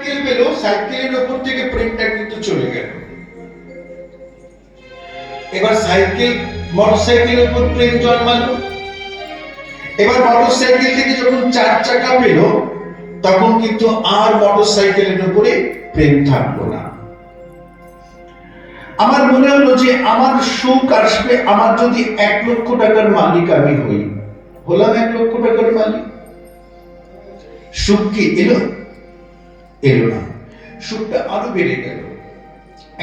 Cycle পেল, সাইকেলের উপর থেকে প্রেমটা কিন্তু চলে গেল। এবার সাইকেল মোটরসাইকেলের উপর প্রেম জন্মালো। এবার মোটরসাইকেল থেকে যখন 4 চাকা পেল, তখন কিন্তু আর মোটরসাইকেলের উপরে প্রেম থাকলো না। আমার মনে হলো যে আমার সুখ আসবে আমার যদি 1 লক্ষ টাকার মালিক আমি হই। হলাম 1 লক্ষ টাকার মালিক, সুখ কি এলো? এলো না। সুখটা আরো বেড়ে গেল।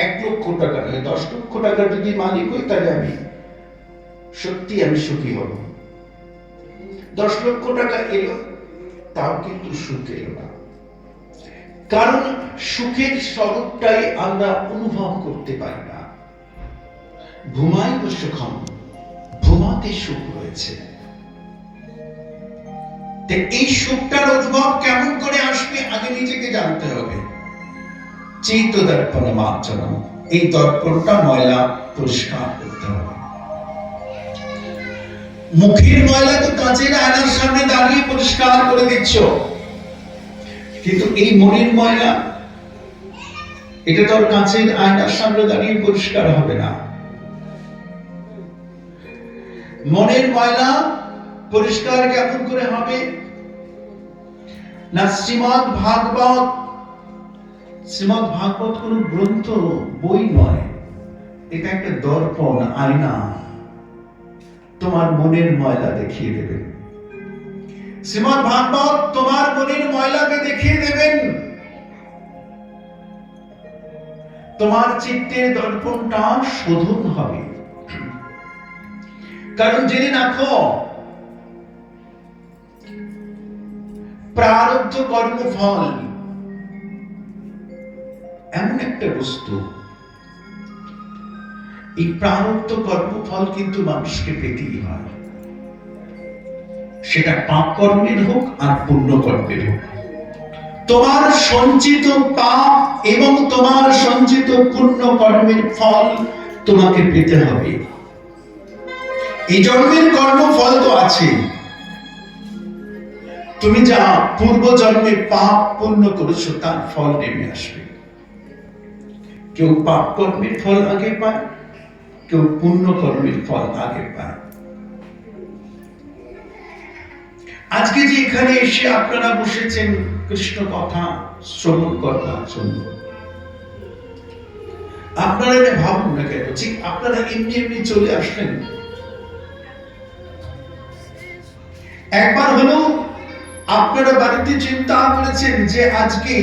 1 লক্ষ টাকা নয়, 10 লক্ষ টাকার যদি মালিক হই, তাহলে আমি সত্যি আমি সুখী হব। 10 লক্ষ টাকা এলো, তাও কিন্তু সুখ এলো না। কারণ সুখের স্বরূপটাই আমরা অনুভব করতে পারি না। ঘুমাই সুখম, ঘুমাতে সুখ রয়েছে। এই সুখটার অনুভব কেমন করে আসবে আগে নিজেকে জানতে হবে। চিত্ত দর্পণ মার্জনম, এই দর্পণটা ময়লা পরিষ্কার করতে হবে। মুখের ময়লা তো কাঁচের আয়নার সামনে দাঁড়িয়ে পরিষ্কার করে দিচ্ছ, কিন্তু এই মনের ময়লা, এটা তো কাঁচের আয়নার সামনে দাঁড়িয়ে পরিষ্কার হবে না। মনের ময়লা পরিষ্কার কেমন করে হবে না? শ্রীমদ্ ভাগবত, শ্রীমদ্ ভাগবত কোন গ্রন্থ, বই নয়, এটা একটা দর্পণ, আয়না, তোমার মনের ময়লা দেখিয়ে দেবেন। শ্রীমদ্ ভাগবত তোমার মনের ময়লাকে দেখিয়ে দেবেন। তোমার চিত্তের দর্পণটা শোধন হবে। কারণ জেনে রাখো, প্রারব্ধ কর্মফল এমন একটা বস্তু, এই প্রারব্ধ কর্মফল কিন্তু মানুষকে পেতেই হয়। সেটা পাপ কর্মের হোক আর পুণ্য কর্মের হোক। তোমার সঞ্চিত পাপ এবং তোমার সঞ্চিত পুণ্য কর্মের ফল তোমাকে পেতে হবে। এই জন্মের কর্মফল তো আছে। তুমি যা পূর্ব জন্মে পাপ পুণ্য করেছো তার ফল নেমে আসবে। কেউ পাপ কর্মের ফল আগে পায়, কেউ পুণ্য কর্মের ফল আগে পায়। আজকে যে এখানে এসে আপনারা বসেছেন কৃষ্ণ কথা শ্রবণ করবার জন্য, আপনারা এটা ভাবুন না কেন, ঠিক আপনারা এমনি এমনি চলে আসলেন। একবার হলো আপনারা বাড়িতে চিন্তা করেছেন যে আজকে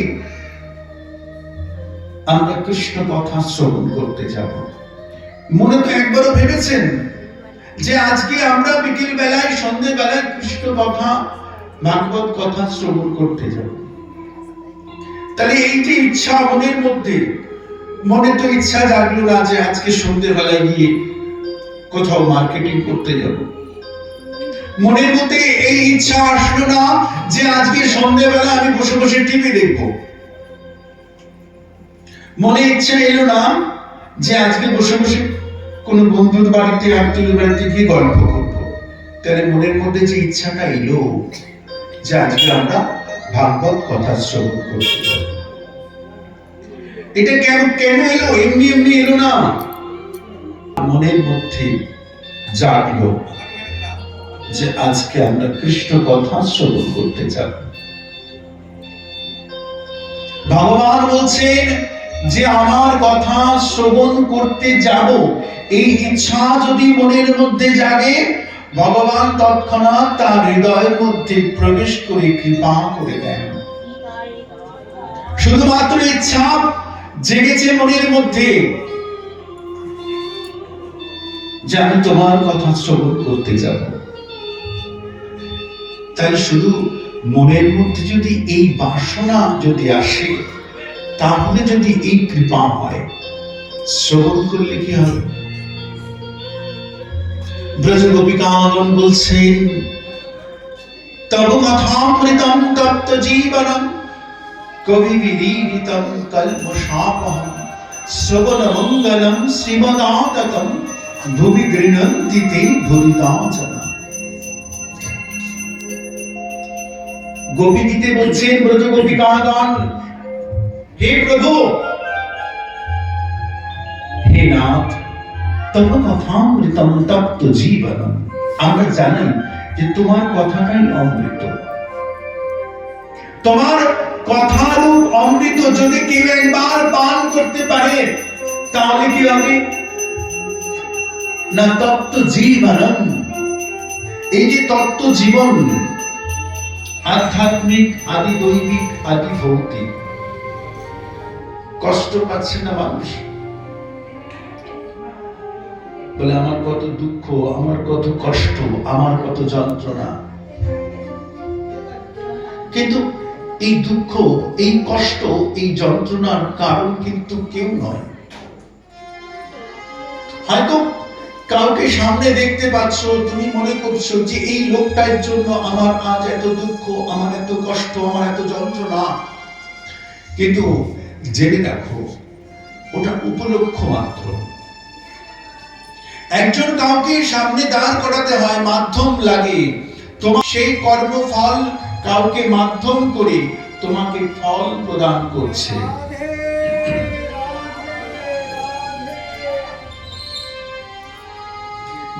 আমরা কৃষ্ণ কথা শ্রবণ করতে যাব। মনে তো একবারও ভেবেছেন যে আজকে আমরা বিকেল বেলায়, সন্ধ্যে বেলায় কৃষ্ণ কথা, ভাগবত কথা শ্রবণ করতে যাব? তাহলে এই যে ইচ্ছা মনের মধ্যে, মনে তো ইচ্ছা জাগলো না যে আজকে সন্ধ্যে বেলায় গিয়ে কোথাও মার্কেটিং করতে যাব। মনের মধ্যে এই ইচ্ছা আসলো না যে আজকে সন্ধ্যেবেলা আমি বসে বসে টিভি দেখব। মনে ইচ্ছা এলো না যে আজকে বসে বসে কোন বন্ধুর বাড়িতে, আত্মীয়ের বাড়িতে গিয়ে গল্প করব। তাহলে মনের মধ্যে যে ইচ্ছাটা এলো যে আজকে আমরা ভাগবত কথা শ্রবণ করতে যাব, এটা কেন এলো? এমনি এমনি এলো না। মনের মধ্যে জাগলো যে আজকে আমরা কৃষ্ণ কথা শ্রবণ করতে যাব। ভগবান বলছেন যে আমার কথা শ্রবণ করতে যাব, এই ইচ্ছা যদি মনের মধ্যে জাগে, ভগবান তৎক্ষণাৎ তার হৃদয়ের মধ্যে প্রবেশ করে কৃপা করে দেন। শুধুমাত্র ইচ্ছা জেগেছে মনের মধ্যে যে আমি তোমার কথা শ্রবণ করতে যাব, তাই শুধু মনের মধ্যে যদি এই বাসনা যদি আসে, তাহলে যদি এই কৃপা হয়, শ্রবণ করলে কি হবে? ব্রজ গোপিকাগণ বলছেন, তব কথামৃতম তপ্ত জীবনম কবি বিদীরিতম কল্মষাপহম শ্রবণ মঙ্গলম শ্রীমদাততম ভুবি গৃহন্তি তে ভুরিতাচনা। গোপী গীতে বলছেন ব্রজ গোপিকাগণ, হে প্রভু, হে নাথ, তব কথামৃতম তপ্ত জীবনম। আমরা জানি যে তোমার কথাটাই অমৃত। তোমার কথারূপ অমৃত যদি কেউ একবার পান করতে পারে, তাহলে কি হবে না? তপ্ত জীবনম, এই যে তত্ত্ব জীবন, আধ্যাত্মিক, আদি দৈবিক, আদি ভৌতিক, কষ্ট পাচ্ছে না মানুষ? বলে আমার কত দুঃখ, আমার কত কষ্ট, আমার কত যন্ত্রণা। কিন্তু এই দুঃখ, এই কষ্ট, এই যন্ত্রণার কারণ কিন্তু কেউ নয়। হয়তো কাউকে সামনে দেখতে পাচ্ছ, তুমি মনে করছো যে এই লোকটার জন্য আমার আজ এত দুঃখ, আমার এত কষ্ট, আমার এত যন্ত্রণা। কিন্তু জেনে রাখো, ওটা উপলক্ষ মাত্র। একজন কাউকে সামনে দাঁড় করাতে হয়, মাধ্যম লাগে। তোমার সেই কর্মফল কাউকে মাধ্যম করে তোমাকে ফল প্রদান করছে।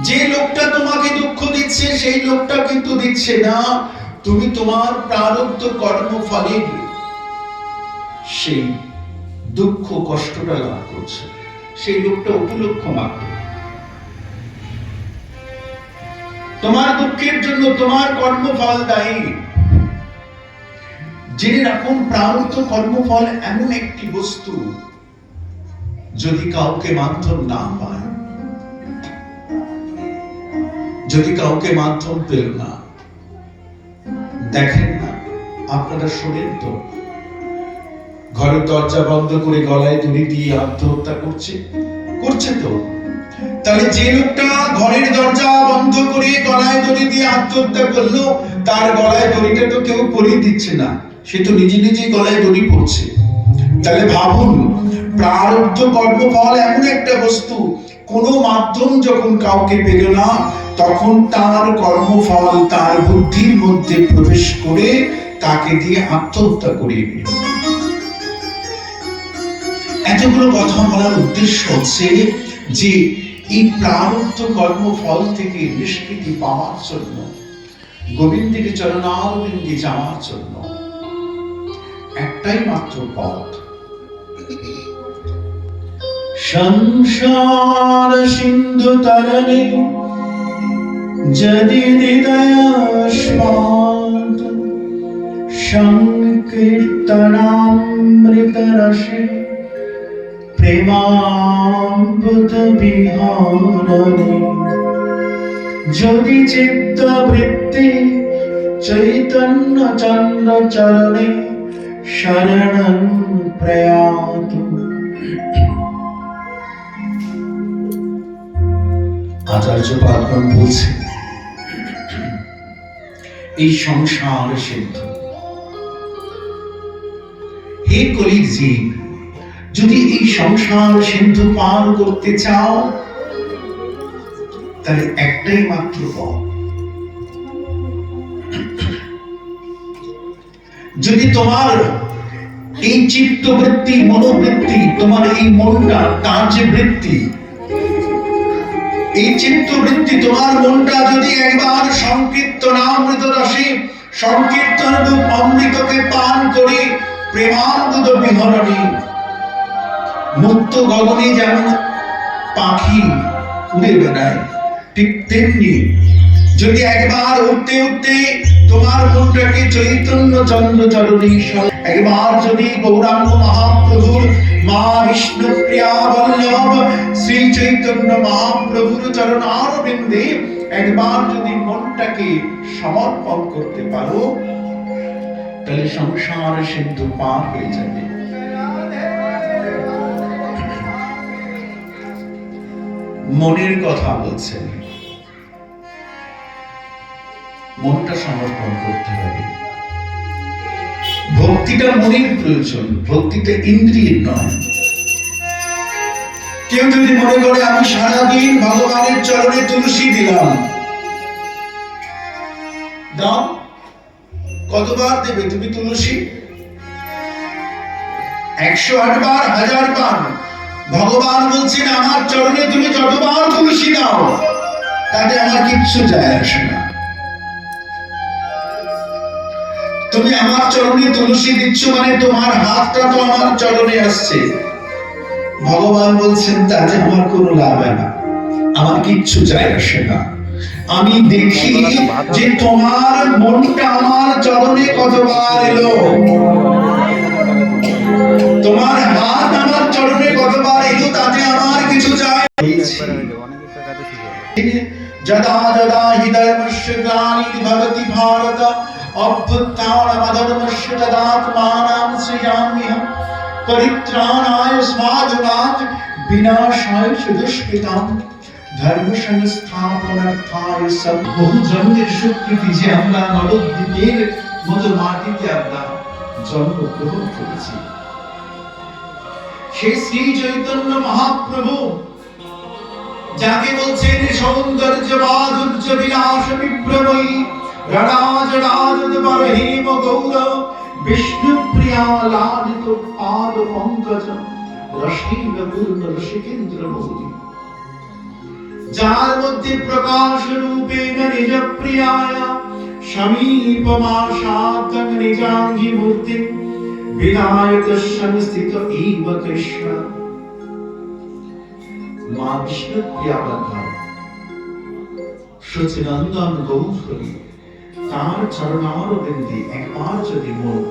যে লোকটা তোমাকে দুঃখ দিচ্ছে, সেই লোকটা কিন্তু দিচ্ছে না, তুমি তোমার প্রারব্ধ কর্মফলের সেই দুঃখ কষ্টটা লাভ করছো। সেই লোকটা উপলক্ষ মাত্র। তোমার দুঃখের জন্য তোমার কর্মফল দায়ী। জেনে রাখুন, প্রারব্ধ কর্মফল এমন একটি বস্তু, যদি কাউকে মাধ্যম না পায়, যদি কাউকে মাধ্যম পেল না, দেখেন না আপনারা শোনেন তো, ঘরের দরজা বন্ধ করে গলায় দড়ি দিয়ে আত্মহত্যা করছে তো। তাহলে যে লোকটা ঘরের দরজা বন্ধ করে গলায় দড়ি দিয়ে আত্মহত্যা করলো, তার গলায় দড়িটা তো কেউ পরিয়ে দিচ্ছে না, সে তো নিজে নিজেই গলায় দড়ি পড়ছে। তাহলে ভাবুন, প্রারব্ধ কর্মফল এমন একটা বস্তু, কোনো মাধ্যম যখন কাউকে পেল না, তখন তার কর্মফল তার বুদ্ধির মধ্যে প্রবেশ করে তাকে দিয়ে আত্মহত্যা করিয়ে নিল। এতগুলো কথা বলার উদ্দেশ্য হচ্ছে যে এই প্রারব্ধ কর্মফল থেকে নিষ্কৃতি পাওয়ার জন্য, গোবিন্দের চরণারবিন্দে যাওয়ার জন্য একটাই মাত্র পথ। সংসার সিন্ধু তরণে যদি হৃদয়স্মাৎ সংকীর্তনামৃত রসে প্রেমামৃত বিহরণে, যদি চিত্তবৃত্তি চৈতন্য চন্দ্র চরণে শরণং প্রয়াতু। আচার্য পাদগণ বলছেন, এই সংসার সিন্ধু, হে কলির জীব, যদি এই সংসার সিন্ধু পার করতে চাও, তাহলে একটাই মাত্র পথ। যদি তোমার এই চিত্তবৃত্তি, মনোবৃত্তি, তোমার এই মনটা, তার যে বৃত্তি, এই চিত্তবৃত্তি, তোমার মনটা যদি একবার সংকীর্তনামৃত রসে, সংকীর্তন রূপ অমৃতকে পান করে প্রেমামৃত বিহরণে, মুক্ত গগনে যেমন পাখি উড়ে বেড়ায়, ঠিক তেমনি যদি একবার উঠতে উঠতে তোমার মনটাকে চৈতন্য চন্দ্র চরণে, একবার যদি গৌরাঙ্গ মহাপ্রভুর, মা বিষ্ণু প্রিয়া বল্লভ শ্রী চৈতন্য মহাপ্রভুর চরণারবিন্দে একবার যদি মনটাকে সমর্পণ করতে পারো, তাহলে সংসার সিন্ধু পার হয়ে যাবে। মনের কথা বলছেন, মনটা সমর্পণ করতে হবে। ভক্তিটা মনের প্রয়োজন, ভক্তিটা ইন্দ্রিয়ের নয়। কেউ যদি মনে করে আমি সারাদিন ভগবানের চরণে তুলসী দিলাম, দাও, কতবার দেবে তুমি তুলসী? 108 বার, 1000 বার ভগবান বলছেন আমার চরণে তুমি যতবার তুলসী দাও তাতে আমার কিচ্ছু যায় আসে না। তুমি আমার চরণে তুলসী দিচ্ছ মানে তোমার হাতটা তো আমার চরণে আসছে। ভগবান বলছেন তাতে আমার কোনো লাভ হয় না, আমার কিচ্ছু যায় আসে না। আমি দেখি যে তোমার মনটা আমার চরণে কতবার এলো, তোমার হাত আমার চরণে কতবার এলো, তাতে আমার কিছু যায়। যদা যদা হি ধর্মস্য গ্লানির্ভবতি ভারত অভ্যুত্থানমধর্মস্য তদাত্মানাং সৃজাম্যহম পরিত্রাণায় সাধুনাং বিনাশায় চ দুষ্কৃতাম ধর্ম সংস্থাপনার্থায় সব। বহু জন্মের স্বীকৃতি যে আমরা নবদ্বীপের মতো মাটিতে আমরা জন্মগ্রহণ করেছি, সেই শ্রী চৈতন্য মহাপ্রভু যাকে বলছেন সৌন্দর্য মাধুর্য বিলাস বিপ্রময়ী রাজ রাজত পরহিম গৌর বিষ্ণু প্রিয়া লালিত পাদ পঙ্কজ রসীব পূর্ণ রসিকেন্দ্র মৌলি, যার মধ্যে প্রকাশ রূপেণ নিজ প্রিয়ায় সমীপমাসাতং নিজাঙ্গি মূর্তি বিনায়ক সংস্থিত ইব কৃষ্ণ। মা বিষ্ণু প্রিয়া বন্ধন সচিনন্দন গৌর তার চরণারবিন্দে একবার যদি মন